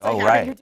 Oh, right.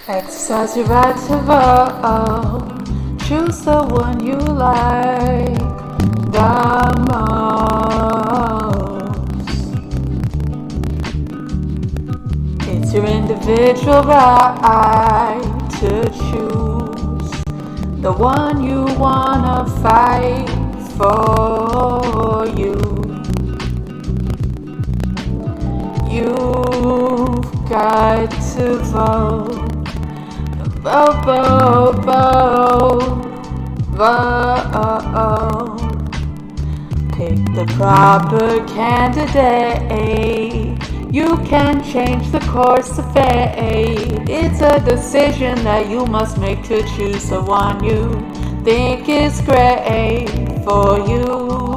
Exercise your right to vote. Choose the one you like the most. It's your individual right to choose the one you wanna fight for you. You've got to vote. Vote, vote, vote, vote. Pick the proper candidate. You can change the course of fate. It's a decision that you must make to choose the one you think is great for you.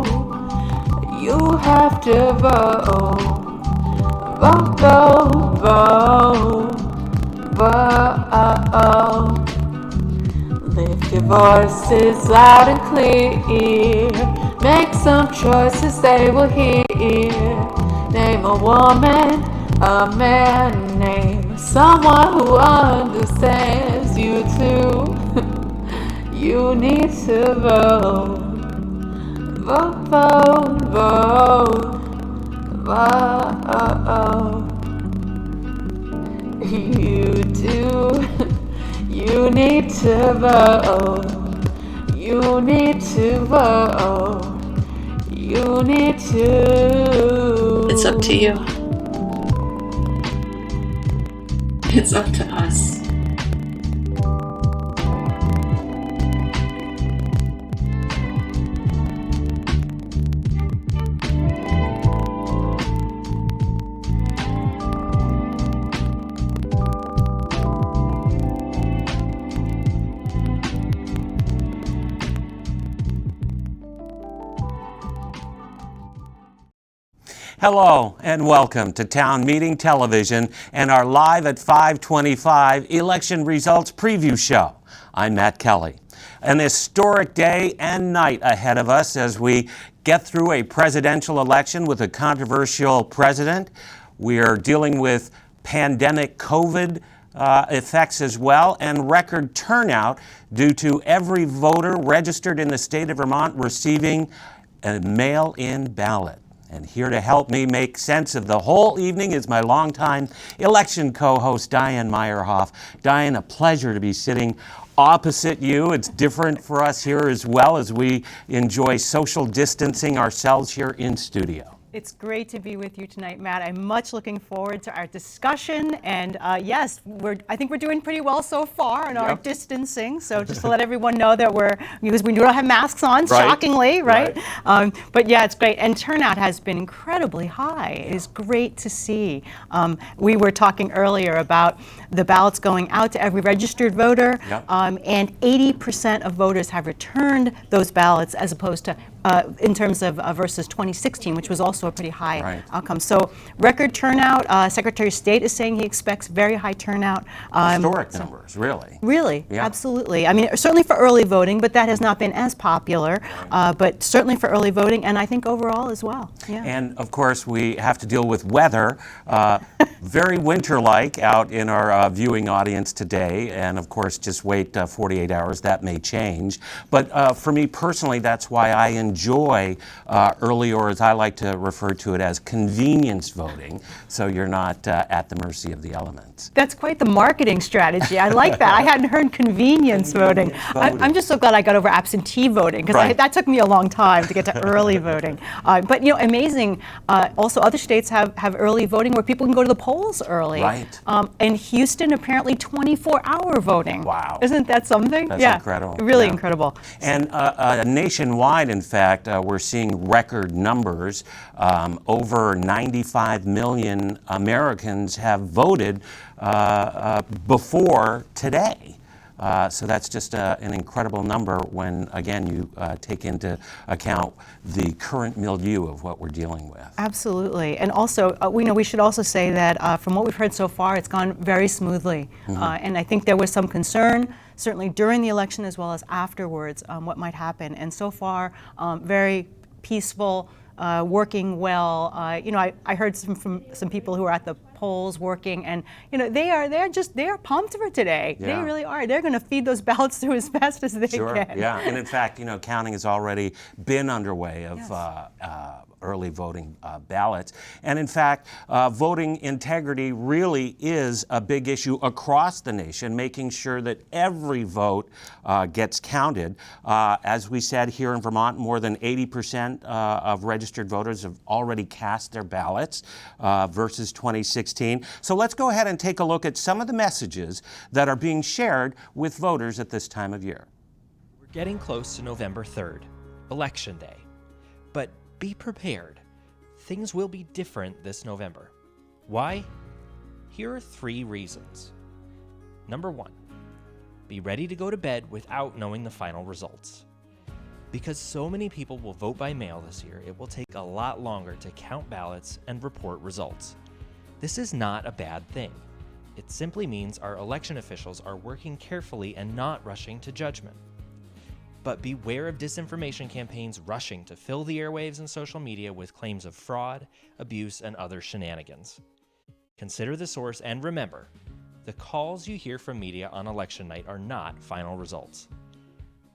You have to vote. Vote, vote, vote. Whoa, lift your voices loud and clear. Make some choices they will hear. Name a woman, a man, name someone who understands you too. You need to vote. Vote, vote, vote, vote. You do. You need to vote. You need to vote. You need to. It's up to you. It's up to us. Hello and welcome to Town Meeting Television and our Live at 5:25 election results preview show. I'm Matt Kelly. An historic day and night ahead of us as we get through a presidential election with a controversial president. We are dealing with pandemic COVID effects as well, and record turnout due to every voter registered in the state of Vermont receiving a mail-in ballot. And here to help me make sense of the whole evening is my longtime election co-host, Diane Meyerhoff. Diane, a pleasure to be sitting opposite you. It's different for us here as well as we enjoy social distancing ourselves here in studio. It's great to be with you tonight, Matt. I'm much looking forward to our discussion. And yes, I think we're doing pretty well so far in our distancing. So just to let everyone know that because we don't have masks on, shockingly, right? But yeah, it's great. And turnout has been incredibly high. It's great to see. We were talking earlier about the ballots going out to every registered voter. And 80% of voters have returned those ballots as opposed to in terms of versus 2016, which was also a pretty high outcome. So record turnout. Secretary of State is saying he expects very high turnout. Historic numbers, really. Really, absolutely. I mean, certainly for early voting, but that has not been as popular. But certainly for early voting, and I think overall as well. And of course, we have to deal with weather. Very winter-like out in our viewing audience today. And of course, just wait 48 hours. That may change. But for me personally, that's why I enjoy early, or as I like to refer to it as, convenience voting, so you're not at the mercy of the elements. That's quite the marketing strategy. I like that. I hadn't heard convenience voting. I'm just so glad I got over absentee voting, because that took me a long time to get to early voting. But you know, amazing. Also, other states have early voting where people can go to the polls early. And Houston, apparently 24-hour voting. Wow. Isn't that something? That's incredible. Really incredible. And nationwide, in fact, we're seeing record numbers. Over 95 million Americans have voted before today. So that's just an incredible number when, again, you take into account the current milieu of what we're dealing with. Absolutely. And also, we should also say that from what we've heard so far, it's gone very smoothly. And I think there was some concern, certainly during the election as well as afterwards, what might happen. And so far, very peaceful, working well. I heard from some people who are at the polls working, and they are pumped for today. They really are. They're going to feed those ballots through as fast as they can. And in fact, counting has already been underway of early voting ballots. And in fact, voting integrity really is a big issue across the nation, making sure that every vote gets counted. As we said, here in Vermont, more than 80% of registered voters have already cast their ballots versus 2016. So let's go ahead and take a look at some of the messages that are being shared with voters at this time of year. We're getting close to November 3rd, Election Day. But be prepared. Things will be different this November. Why? Here are 3 reasons. Number 1, be ready to go to bed without knowing the final results. Because so many people will vote by mail this year, it will take a lot longer to count ballots and report results. This is not a bad thing. It simply means our election officials are working carefully and not rushing to judgment. But beware of disinformation campaigns rushing to fill the airwaves and social media with claims of fraud, abuse, and other shenanigans. Consider the source and remember, the calls you hear from media on election night are not final results.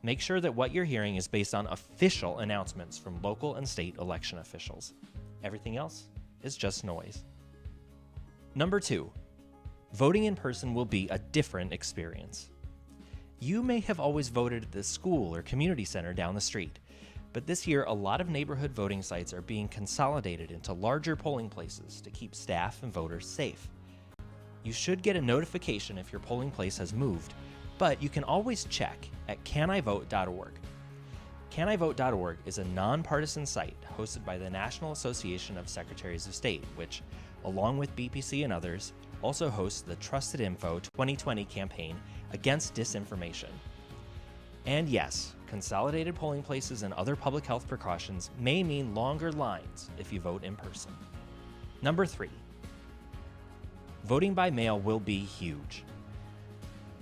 Make sure that what you're hearing is based on official announcements from local and state election officials. Everything else is just noise. Number 2, voting in person will be a different experience. You may have always voted at the school or community center down the street, but this year a lot of neighborhood voting sites are being consolidated into larger polling places to keep staff and voters safe. You should get a notification if your polling place has moved, but you can always check at canivote.org. Canivote.org is a nonpartisan site hosted by the National Association of Secretaries of State, which, along with BPC and others, also hosts the Trusted Info 2020 campaign against disinformation. And yes, consolidated polling places and other public health precautions may mean longer lines if you vote in person. Number 3, voting by mail will be huge.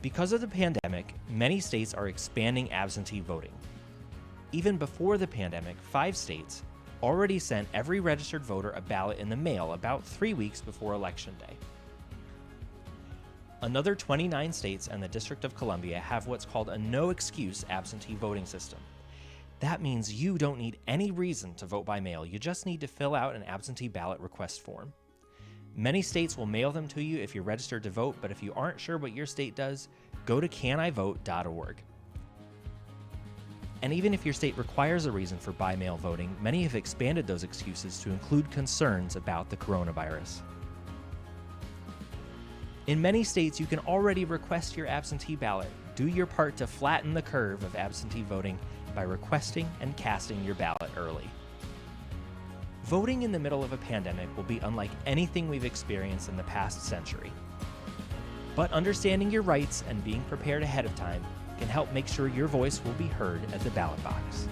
Because of the pandemic, many states are expanding absentee voting. Even before the pandemic, 5 states, already sent every registered voter a ballot in the mail about 3 weeks before Election Day. Another 29 states and the District of Columbia have what's called a no-excuse absentee voting system. That means you don't need any reason to vote by mail. You just need to fill out an absentee ballot request form. Many states will mail them to you if you're registered to vote, but if you aren't sure what your state does, go to canivote.org. And even if your state requires a reason for by-mail voting, many have expanded those excuses to include concerns about the coronavirus. In many states, you can already request your absentee ballot. Do your part to flatten the curve of absentee voting by requesting and casting your ballot early. Voting in the middle of a pandemic will be unlike anything we've experienced in the past century. But understanding your rights and being prepared ahead of time can help make sure your voice will be heard at the ballot box.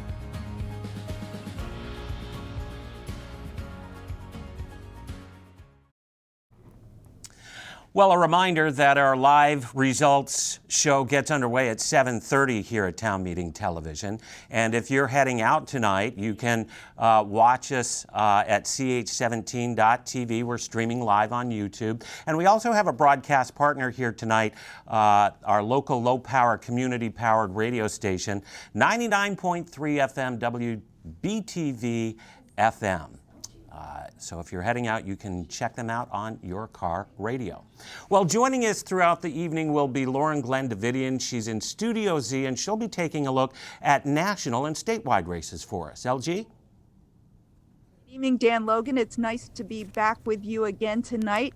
Well, a reminder that our live results show gets underway at 7:30 here at Town Meeting Television. And if you're heading out tonight, you can watch us at ch17.tv. We're streaming live on YouTube. And we also have a broadcast partner here tonight, our local low-power, community-powered radio station, 99.3 FM WBTV FM. So if you're heading out, you can check them out on your car radio. Well, joining us throughout the evening will be Lauren Glenn Davidian. She's in Studio Z, and she'll be taking a look at national and statewide races for us. LG? Good evening, Dan Logan. It's nice to be back with you again tonight.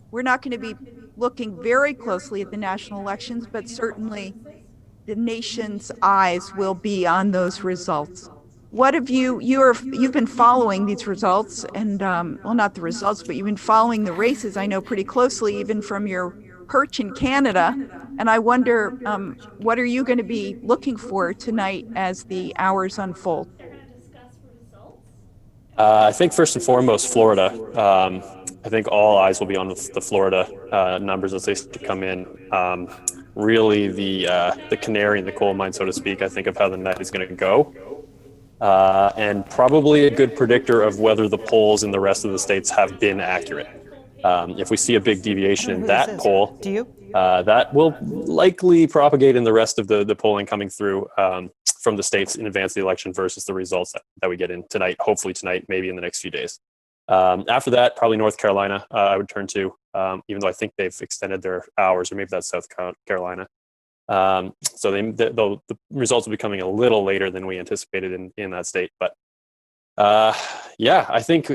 We're not going to be looking very closely at the national elections, but certainly the nation's eyes will be on those results. What have you've been following these results and, well, not the results, but you've been following the races, I know, pretty closely, even from your perch in Canada. And I wonder, what are you going to be looking for tonight as the hours unfold? I think first and foremost, Florida. I think all eyes will be on the Florida numbers as they come in. Really the canary in the coal mine, so to speak, I think, of how the night is going to go. And probably a good predictor of whether the polls in the rest of the states have been accurate. If we see a big deviation in that poll, that will likely propagate in the rest of the polling coming through from the states in advance of the election versus the results that we get in tonight, hopefully tonight, maybe in the next few days. After that, probably North Carolina I would turn to, even though I think they've extended their hours, or maybe that's South Carolina. So the results will be coming a little later than we anticipated in that state. But yeah, I think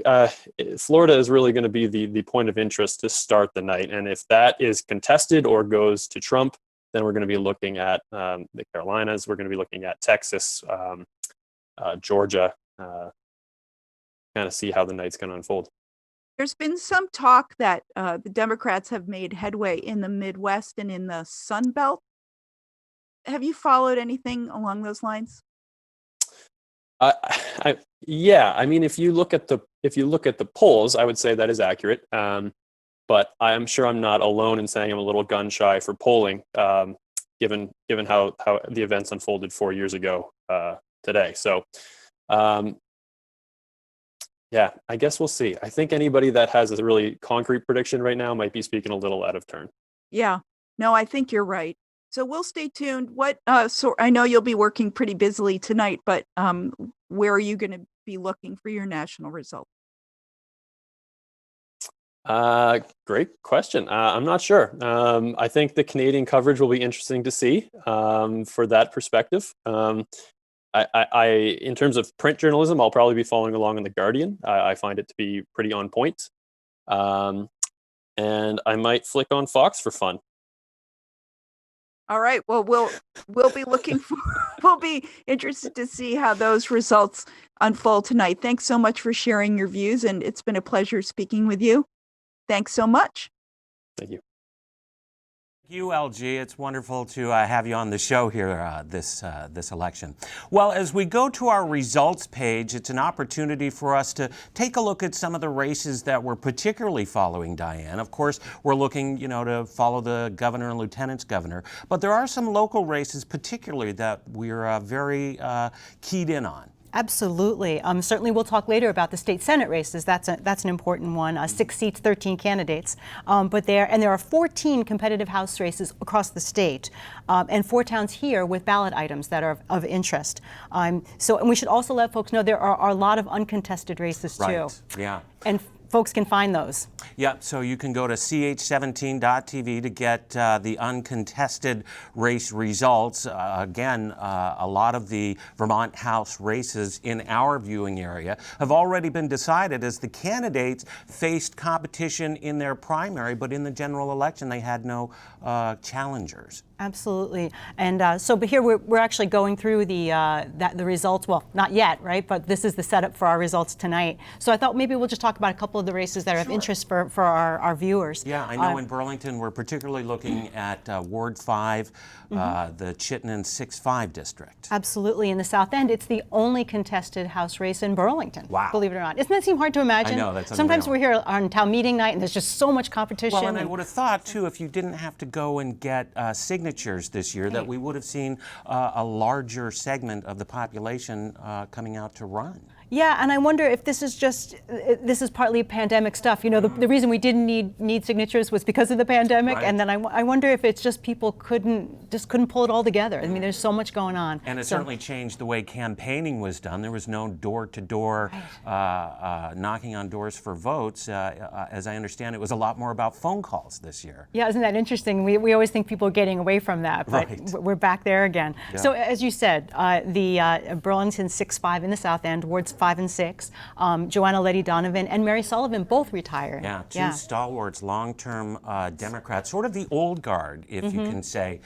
Florida is really going to be the point of interest to start the night. And if that is contested or goes to Trump, then we're going to be looking at the Carolinas. We're going to be looking at Texas, Georgia, kind of see how the night's going to unfold. There's been some talk that the Democrats have made headway in the Midwest and in the Sun Belt. Have you followed anything along those lines? Yeah, I mean, if you look at the polls, I would say that is accurate. But I'm sure I'm not alone in saying I'm a little gun shy for polling, given how the events unfolded 4 years ago today. So, yeah, I guess we'll see. I think anybody that has a really concrete prediction right now might be speaking a little out of turn. Yeah, no, I think you're right. So we'll stay tuned. So I know you'll be working pretty busily tonight, but where are you going to be looking for your national results? Great question. I'm not sure. I think the Canadian coverage will be interesting to see for that perspective. I in terms of print journalism, I'll probably be following along in The Guardian. I find it to be pretty on point. And I might flick on Fox for fun. All right. Well, we'll be we'll be interested to see how those results unfold tonight. Thanks so much for sharing your views, and it's been a pleasure speaking with you. Thanks so much. Thank you. Thank you, LG. It's wonderful to have you on the show here this election. Well, as we go to our results page, it's an opportunity for us to take a look at some of the races that we're particularly following, Diane. Of course, we're looking, to follow the governor and lieutenant's governor, but there are some local races particularly that we're very keyed in on. Absolutely. Certainly, we'll talk later about the state Senate races. That's an important one. 6 seats, 13 candidates. But there are 14 competitive House races across the state, and 4 towns here with ballot items that are of interest. And we should also let folks know there are a lot of uncontested races too. Right. Yeah. And folks can find those. Yep, so you can go to ch17.tv to get the uncontested race results. Again, a lot of the Vermont House races in our viewing area have already been decided as the candidates faced competition in their primary, but in the general election they had no challengers. Absolutely, and but here we're actually going through the results. Well, not yet, right? But this is the setup for our results tonight. So I thought maybe we'll just talk about a couple of the races that are of interest for our viewers. Yeah, I know in Burlington we're particularly looking at Ward 5, the Chittenden 6-5 district. Absolutely, in the South End, it's the only contested House race in Burlington. Wow. Believe it or not. Doesn't that seem hard to imagine? I know, that's Sometimes unreal. we're here on town meeting night and there's just so much competition. Well, and I would have thought, too, if you didn't have to go and get signatures this year, that we would have seen a larger segment of the population coming out to run. Yeah, and I wonder if this is partly pandemic stuff. You know, the reason we didn't need signatures was because of the pandemic, Right. and then I wonder if it's just people couldn't pull it all together. I mean, there's so much going on. And it certainly changed the way campaigning was done. There was no door-to-door knocking on doors for votes. As I understand, it was a lot more about phone calls this year. Yeah, isn't that interesting? We always think people are getting away from that, but Right. we're back there again. Yeah. So as you said, the Burlington 6-5 in the South End, Wards 5 and 6, Joanna Letty Donovan and Mary Sullivan both retired. Yeah, two stalwarts, long-term Democrats, sort of the old guard, if you can say,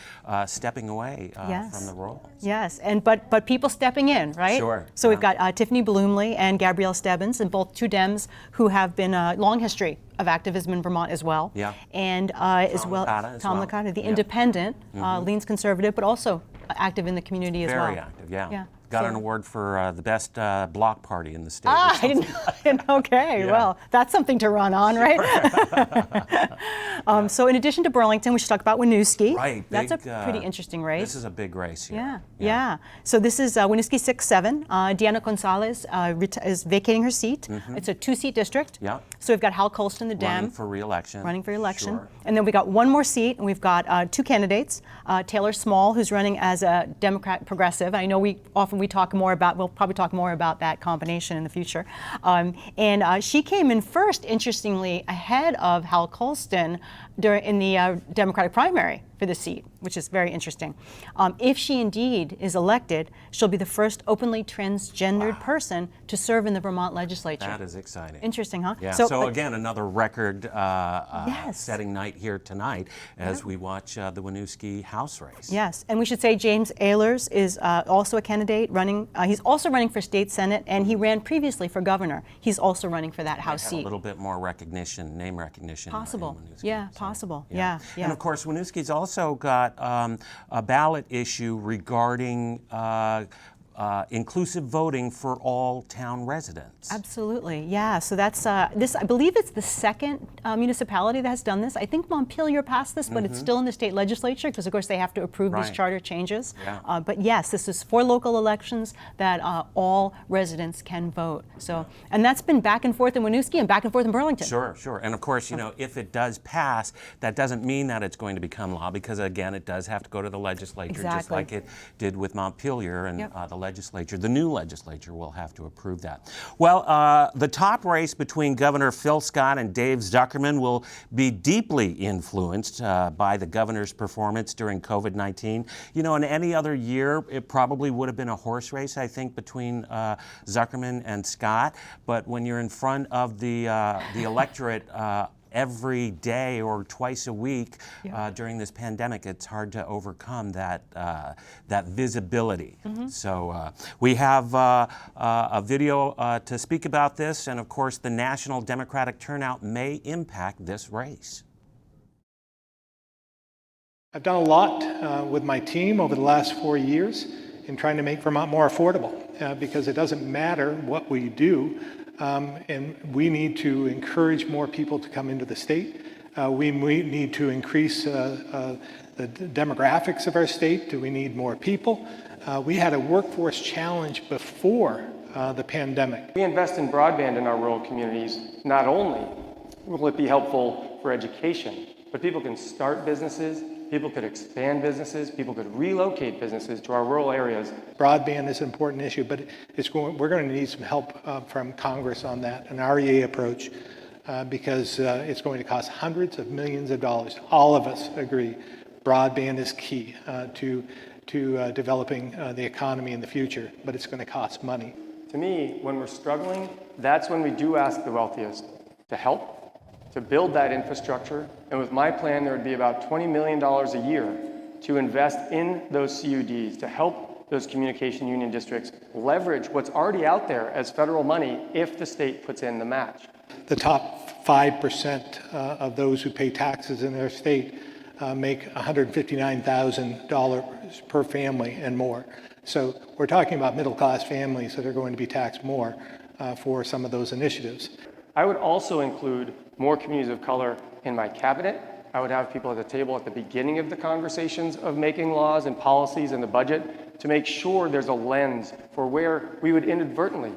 stepping away from the roles. Yes, but people stepping in, right? Sure. So we've got Tiffany Bloomley and Gabrielle Stebbins, and both two Dems who have been a long history of activism in Vermont as well. Yeah. And as well, Licata as Tom well. Licata, the Yeah. independent, leans conservative, but also active in the community as well. Very active, yeah. Yeah. Got So- an award for the best block party in the state. or I something. didn't. Okay, Yeah. well, that's something to run on, right? So in addition to Burlington, we should talk about Winooski. Right. That's big, a pretty interesting race. This is a big race here. Yeah. So this is Winooski 6-7. Deanna Gonzalez is vacating her seat. It's a 2-seat district. Yeah. So we've got Hal Colston, the Running Dem, for re-election. running for election. Sure. And then we got one more seat, and we've got 2 candidates. Taylor Small, who's running as a Democrat progressive. I know we'll probably talk more about that combination in the future. And she came in first, interestingly, ahead of Hal Colston in the Democratic primary for the seat, which is very interesting. If she indeed is elected, she'll be the first openly transgendered person to serve in the Vermont legislature. That is exciting. Interesting, huh? Yeah. So again, another record-setting night here tonight as we watch the Winooski House race. Yes, and we should say James Ehlers is also a candidate running. He's also running for state senate, and he ran previously for governor. He's also running for that House seat. A little bit more recognition, name recognition. Possible. in Winooski. Yeah, So, possible. Yeah. And of course, Winooski's also got a ballot issue regarding inclusive voting for all town residents. Absolutely, yeah. So that's this. I believe it's the second municipality that has done this. I think Montpelier passed this, but it's still in the state legislature because, of course, they have to approve these Right. charter changes. Yeah. But yes, this is for local elections that all residents can vote. So, and that's been back and forth in Winooski and back and forth in Burlington. Sure, sure. And of course, you know, if it does pass, that doesn't mean that it's going to become law because, again, it does have to go to the legislature, just Exactly. like it did with Montpelier, and Yep. the legislature, the new legislature, will have to approve that. Well, the top race between Governor Phil Scott and Dave Zuckerman will be deeply influenced by the governor's performance during COVID-19. You know, in any other year, it probably would have been a horse race, I think, between Zuckerman and Scott. But when you're in front of the electorate every day or twice a week during this pandemic, it's hard to overcome that visibility. So we have a video to speak about this, and of course the national Democratic turnout may impact this race. I've done a lot with my team over the last 4 years in trying to make Vermont more affordable because it doesn't matter what we do, and we need to encourage more people to come into the state. We need to increase the the demographics of our state. Do we need more people? We had a workforce challenge before the pandemic. We invest in broadband in our rural communities. Not only will it be helpful for education, but people can start businesses, people could expand businesses, people could relocate businesses to our rural areas. Broadband is an important issue, but we're going to need some help from Congress on that, an REA approach, because it's going to cost hundreds of millions of dollars. All of us agree broadband is key to developing the economy in the future, but it's going to cost money. To me, when we're struggling, that's when we do ask the wealthiest to help, to build that infrastructure. And with my plan, there would be about $20 million a year to invest in those CUDs, to help those communication union districts leverage what's already out there as federal money if the state puts in the match. The top 5% of those who pay taxes in their state make $159,000 per family and more. So we're talking about middle-class families that are going to be taxed more for some of those initiatives. I would also include more communities of color in my cabinet. I would have people at the table at the beginning of the conversations of making laws and policies in the budget to make sure there's a lens for where we would inadvertently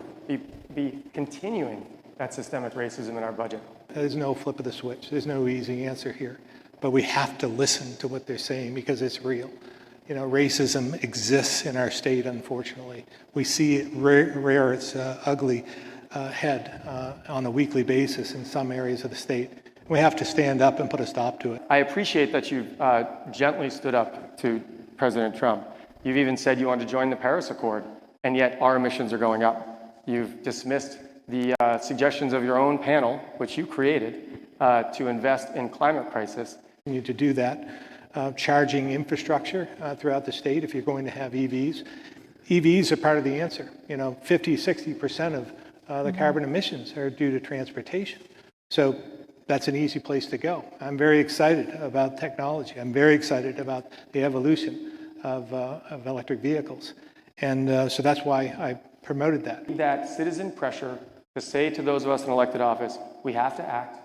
be continuing that systemic racism in our budget. There's no flip of the switch. There's no easy answer here. But we have to listen to what they're saying because it's real. You know, racism exists in our state, unfortunately. We see it rear its ugly head on a weekly basis in some areas of the state. We have to stand up and put a stop to it. I appreciate that you've gently stood up to President Trump. You've even said you want to join the Paris Accord, and yet our emissions are going up. You've dismissed the suggestions of your own panel, which you created, to invest in climate crisis. We need to do that. Charging infrastructure throughout the state if you're going to have EVs. EVs are part of the answer. You know, 50-60% of the carbon emissions are due to transportation. So that's an easy place to go. I'm very excited about technology. I'm very excited about the evolution of electric vehicles. And so that's why I promoted that. That citizen pressure to say to those of us in elected office, we have to act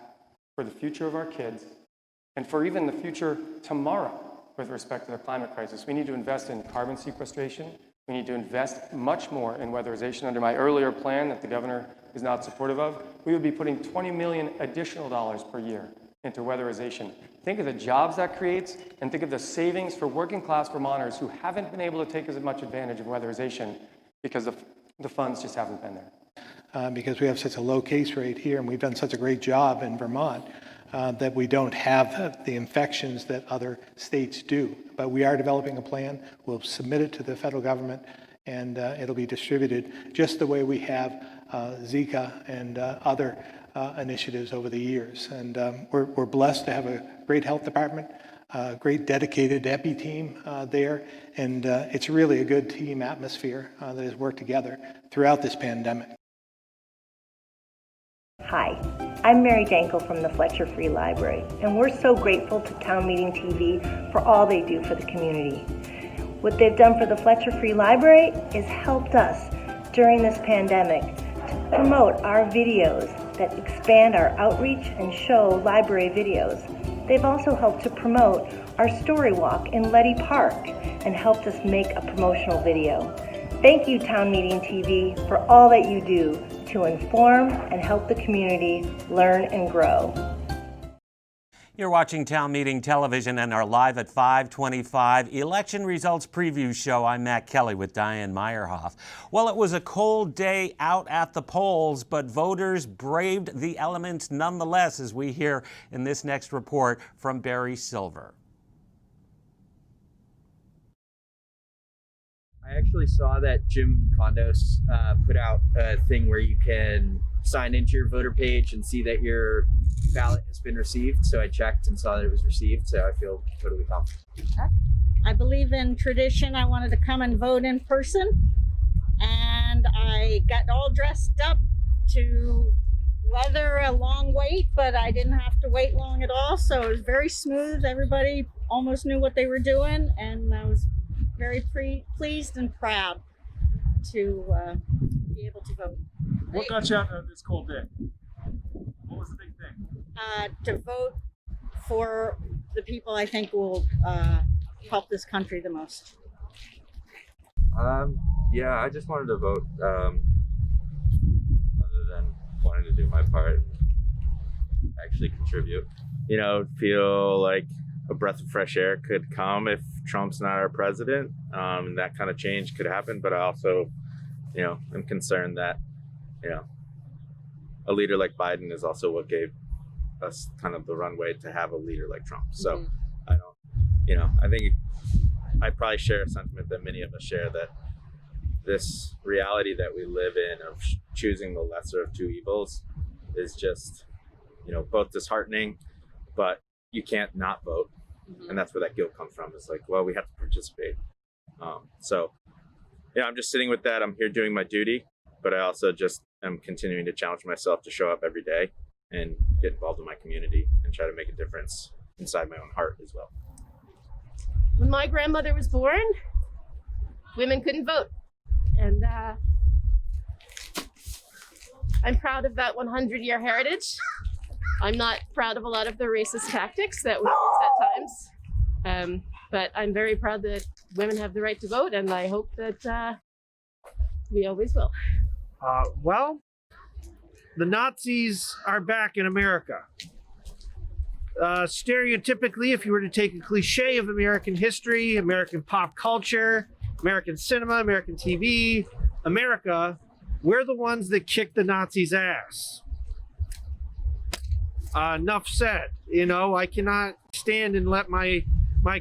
for the future of our kids and for even the future tomorrow with respect to the climate crisis. We need to invest in carbon sequestration. We need to invest much more in weatherization. Under my earlier plan that the governor is not supportive of, we would be putting $20 million additional dollars per year into weatherization. Think of the jobs that creates, and think of the savings for working class Vermonters who haven't been able to take as much advantage of weatherization because the funds just haven't been there. Because we have such a low case rate here, and we've done such a great job in Vermont that we don't have the infections that other states do. But we are developing a plan. We'll submit it to the federal government, and it'll be distributed just the way we have Zika and other initiatives over the years. And we're blessed to have a great health department, a great dedicated EPI team there, and it's really a good team atmosphere that has worked together throughout this pandemic. Hi, I'm Mary Dankel from the Fletcher Free Library, and we're so grateful to Town Meeting TV for all they do for the community. What they've done for the Fletcher Free Library is helped us during this pandemic to promote our videos that expand our outreach and show library videos. They've also helped to promote our story walk in Letty Park and helped us make a promotional video. Thank you, Town Meeting TV, for all that you do to inform and help the community learn and grow. You're watching Town Meeting Television and our Live at 525 election results preview show. I'm Matt Kelly with Diane Meyerhoff. Well, it was a cold day out at the polls, but voters braved the elements nonetheless, as we hear in this next report from Barry Silver. I actually saw that Jim Condos put out a thing where you can sign into your voter page and see that your ballot has been received. So I checked and saw that it was received. So I feel totally confident. I believe in tradition. I wanted to come and vote in person. And I got all dressed up to weather a long wait, but I didn't have to wait long at all. So it was very smooth. Everybody almost knew what they were doing. And I was very pleased and proud to be able to vote. What got you out on this cold day? What was the big thing? To vote for the people I think will help this country the most? Yeah, I just wanted to vote, other than wanting to do my part, actually contribute. You know, feel like a breath of fresh air could come if Trump's not our president. And that kind of change could happen. But I also, you know, am concerned that, you know, a leader like Biden is also what gave us kind of the runway to have a leader like Trump. So I don't, you know, I think I probably share a sentiment that many of us share, that this reality that we live in of choosing the lesser of two evils is just, you know, both disheartening, but you can't not vote. And that's where that guilt comes from. It's like, well, we have to participate. So, yeah, I'm just sitting with that. I'm here doing my duty, but I also just am continuing to challenge myself to show up every day and get involved in my community and try to make a difference inside my own heart as well. When my grandmother was born, women couldn't vote. And I'm proud of that 100-year heritage. I'm not proud of a lot of the racist tactics that we use at times. But I'm very proud that women have the right to vote, and I hope that we always will. Well, the Nazis are back in America. Stereotypically, if you were to take a cliche of American history, American pop culture, American cinema, American TV, America, we're the ones that kicked the Nazis' ass. Enough said. You know, I cannot stand and let my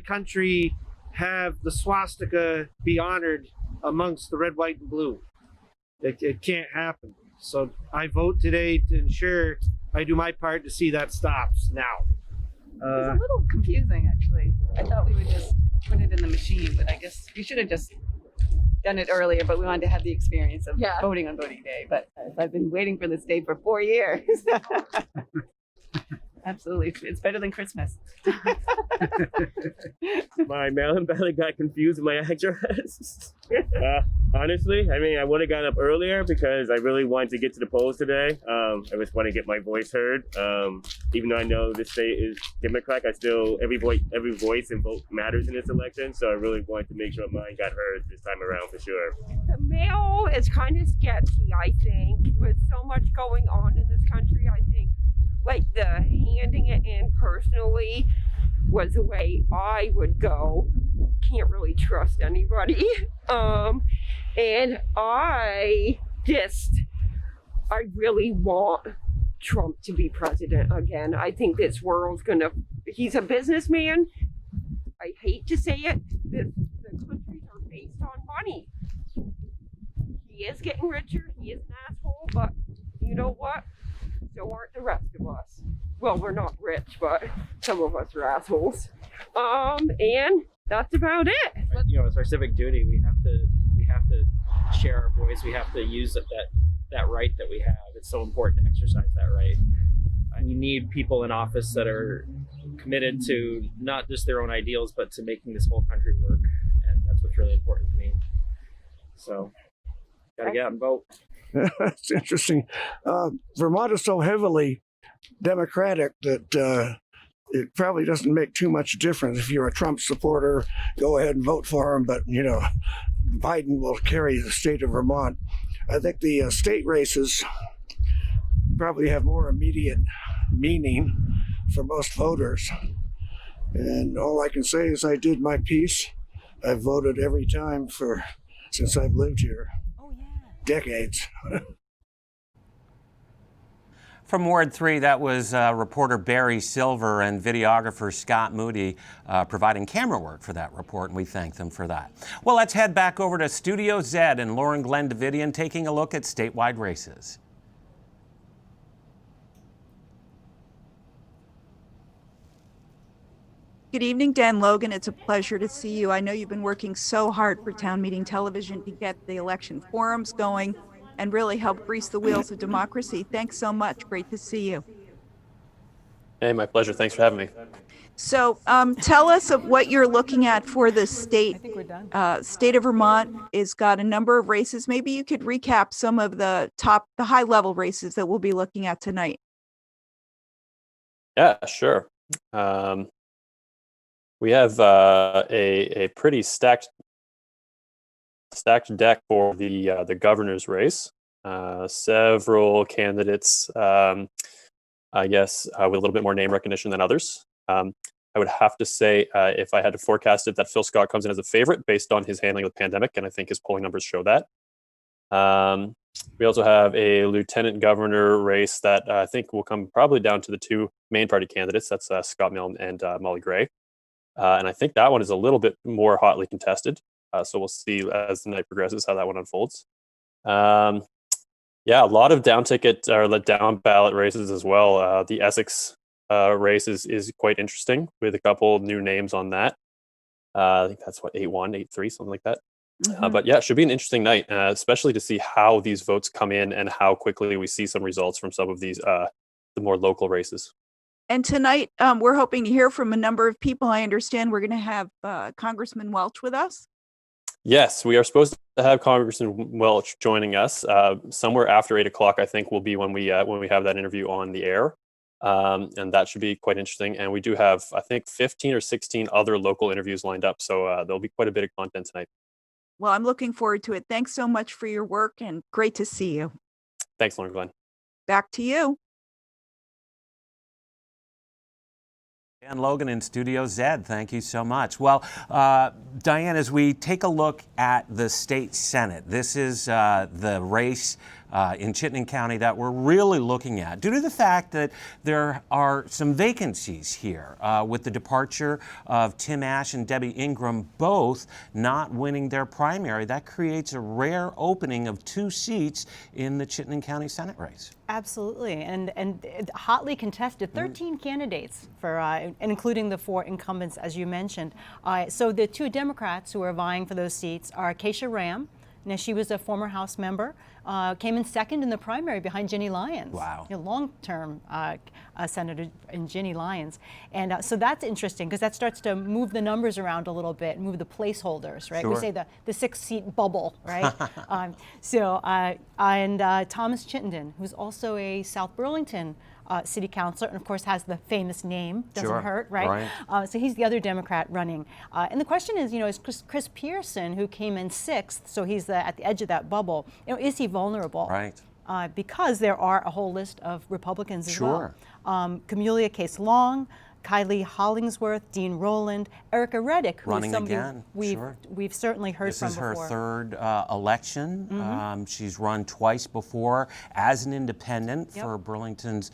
country have the swastika be honored amongst the red, white, and blue. It can't happen. So I vote today to ensure I do my part to see that stops now. It was a little confusing, actually. I thought we would just put it in the machine, but I guess we should have just done it earlier, but we wanted to have the experience of voting on voting day. But I've been waiting for this day for 4 years. Absolutely. It's better than Christmas. My mail-in ballot got confused with my address. Honestly, I mean, I would have gotten up earlier because I really wanted to get to the polls today. I just want to get my voice heard. Even though I know this state is Democrat, every voice and vote matters in this election. So I really wanted to make sure mine got heard this time around for sure. The mail is kind of sketchy, I think, with so much going on in this country. I think like the handing it in personally was the way I would go. Can't really trust anybody. And I really want Trump to be president again. I think this world's he's a businessman. I hate to say it, the countries are based on money. He is getting richer, he is an asshole, but you know what? So aren't the rest of us. Well, we're not rich, but some of us are assholes. And that's about it. You know, it's our civic duty. We have to share our voice. We have to use that right that we have. It's so important to exercise that right. And you need people in office that are committed to not just their own ideals, but to making this whole country work. And that's what's really important to me. So, gotta get out and vote. It's interesting. Vermont is so heavily Democratic that it probably doesn't make too much difference. If you're a Trump supporter, go ahead and vote for him. But, you know, Biden will carry the state of Vermont. I think the state races probably have more immediate meaning for most voters. And all I can say is I did my piece. I've voted every time since I've lived here. Decades. From Ward 3, that was reporter Barry Silver and videographer Scott Moody providing camera work for that report, and we thank them for that. Well, let's head back over to Studio Z and Lauren Glenn Davidian taking a look at statewide races. Good evening, Dan Logan. It's a pleasure to see you. I know you've been working so hard for Town Meeting Television to get the election forums going and really help grease the wheels of democracy. Thanks so much. Great to see you. Hey, my pleasure. Thanks for having me. So tell us of what you're looking at for the state. I think we're done. State of Vermont has got a number of races. Maybe you could recap some of the high level races that we'll be looking at tonight. Yeah, sure. We have a pretty stacked deck for the governor's race. Several candidates, I guess, with a little bit more name recognition than others. I would have to say, if I had to forecast it, that Phil Scott comes in as a favorite based on his handling of the pandemic, and I think his polling numbers show that. We also have a lieutenant governor race that I think will come probably down to the two main party candidates. That's Scott Milne and Molly Gray. And I think that one is a little bit more hotly contested. So we'll see as the night progresses how that one unfolds. Yeah, a lot of down ticket or down ballot races as well. The Essex race is quite interesting with a couple new names on that. I think that's what 8-1, 8-3, something like that. But yeah, it should be an interesting night, especially to see how these votes come in and how quickly we see some results from some of these the more local races. And tonight, we're hoping to hear from a number of people. I understand we're going to have Congressman Welch with us. Yes, we are supposed to have Congressman Welch joining us somewhere after 8 o'clock. I think will be when we have that interview on the air, and that should be quite interesting. And we do have, I think, 15 or 16 other local interviews lined up, so there'll be quite a bit of content tonight. Well, I'm looking forward to it. Thanks so much for your work, and great to see you. Thanks, Lauren Glenn. Back to you. Dan Logan in Studio Z, thank you so much. Well, Diane, as we take a look at the state Senate, this is the race in Chittenden County that we're really looking at due to the fact that there are some vacancies here with the departure of Tim Ash and Debbie Ingram both not winning their primary. That creates a rare opening of 2 seats in the Chittenden County Senate race. Absolutely, and hotly contested. 13 candidates for, including the 4 incumbents, as you mentioned. So the 2 Democrats who are vying for those seats are Keisha Ram. Now, she was a former House member, came in second in the primary behind Ginny Lyons. Wow. A long-term senator in Ginny Lyons. And so that's interesting because that starts to move the numbers around a little bit, move the placeholders, right? Sure. We say the 6-seat bubble, right? And Thomas Chittenden, who's also a South Burlington city councilor, and of course has the famous name, doesn't Sure. hurt, right? So he's the other Democrat running. And the question is, is Chris Pearson, who came in 6th, so he's at the edge of that bubble, is he vulnerable? Right. Because there are a whole list of Republicans as Sure. well. Camelia Case Long, Kylie Hollingsworth, Dean Rowland, Erica Reddick, who Running is somebody again, we've certainly heard This from is her before. 3rd election. She's run twice before as an independent for Burlington's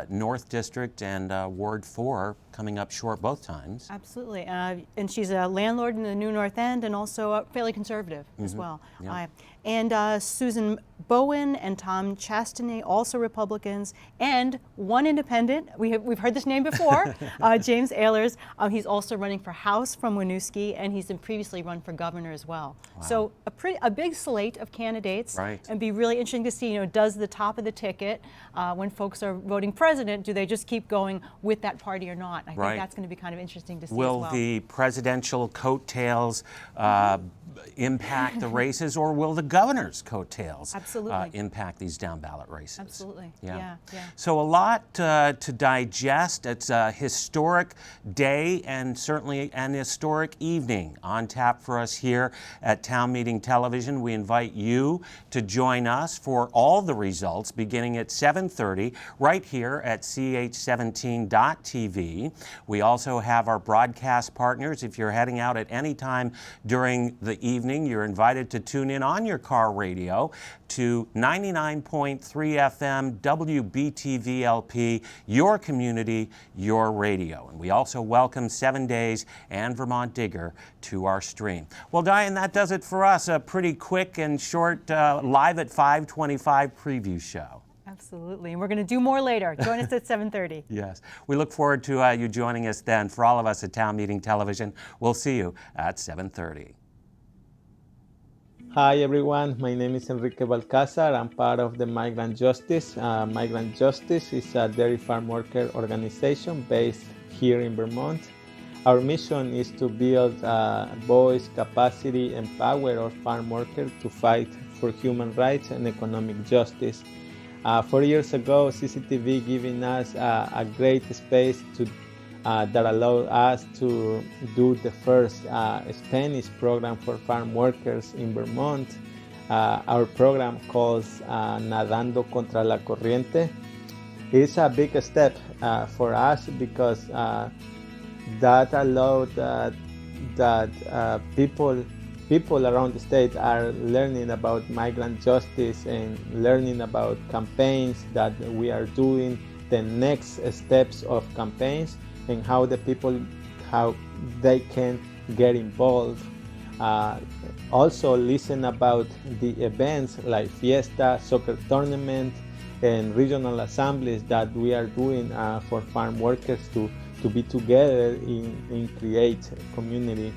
North District and Ward 4, coming up short both times. Absolutely, and she's a landlord in the New North End and also fairly conservative as well. Yeah. And Susan Bowen and Tom Chastany, also Republicans, and 1 independent. We've heard this name before, James Ehlers. He's also running for House from Winooski, and he's previously run for governor as well. Wow. So a big slate of candidates, and be really interesting to see. Does the top of the ticket, when folks are voting president, do they just keep going with that party or not? I think that's going to be kind of interesting to see. Will as well. the presidential coattails impact the races, or will the governor's coattails impact these down ballot races? Absolutely. Yeah. Yeah. So a lot to digest. It's a historic day and certainly an historic evening on tap for us here at Town Meeting Television. We invite you to join us for all the results beginning at 7:30 right here at ch17.tv. We also have our broadcast partners. If you're heading out at any time during the evening, you're invited to tune in on your car radio to 99.3 FM WBTV LP, your community, your radio. And we also welcome 7 Days and Vermont Digger to our stream. Well, Diane, that does it for us. A pretty quick and short live at 5:25 preview show. Absolutely, and we're going to do more later. Join us at 7:30. Yes, we look forward to you joining us then. For all of us at Town Meeting Television, we'll see you at 7:30. Hi everyone, my name is Enrique Balcázar. I'm part of the Migrant Justice. Migrant Justice is a dairy farm worker organization based here in Vermont. Our mission is to build voice, capacity, and power of farm workers to fight for human rights and economic justice. 4 years ago, CCTV giving us a great space to that allowed us to do the first Spanish program for farm workers in Vermont. Our program calls Nadando Contra la Corriente. It's a big step for us because that allowed that people around the state are learning about migrant justice and learning about campaigns that we are doing, the next steps of campaigns, and how they can get involved. Also listen about the events like Fiesta, soccer tournament, and regional assemblies that we are doing for farm workers to be together in create community.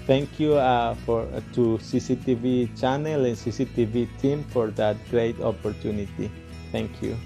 Thank you to CCTV channel and CCTV team for that great opportunity. Thank you.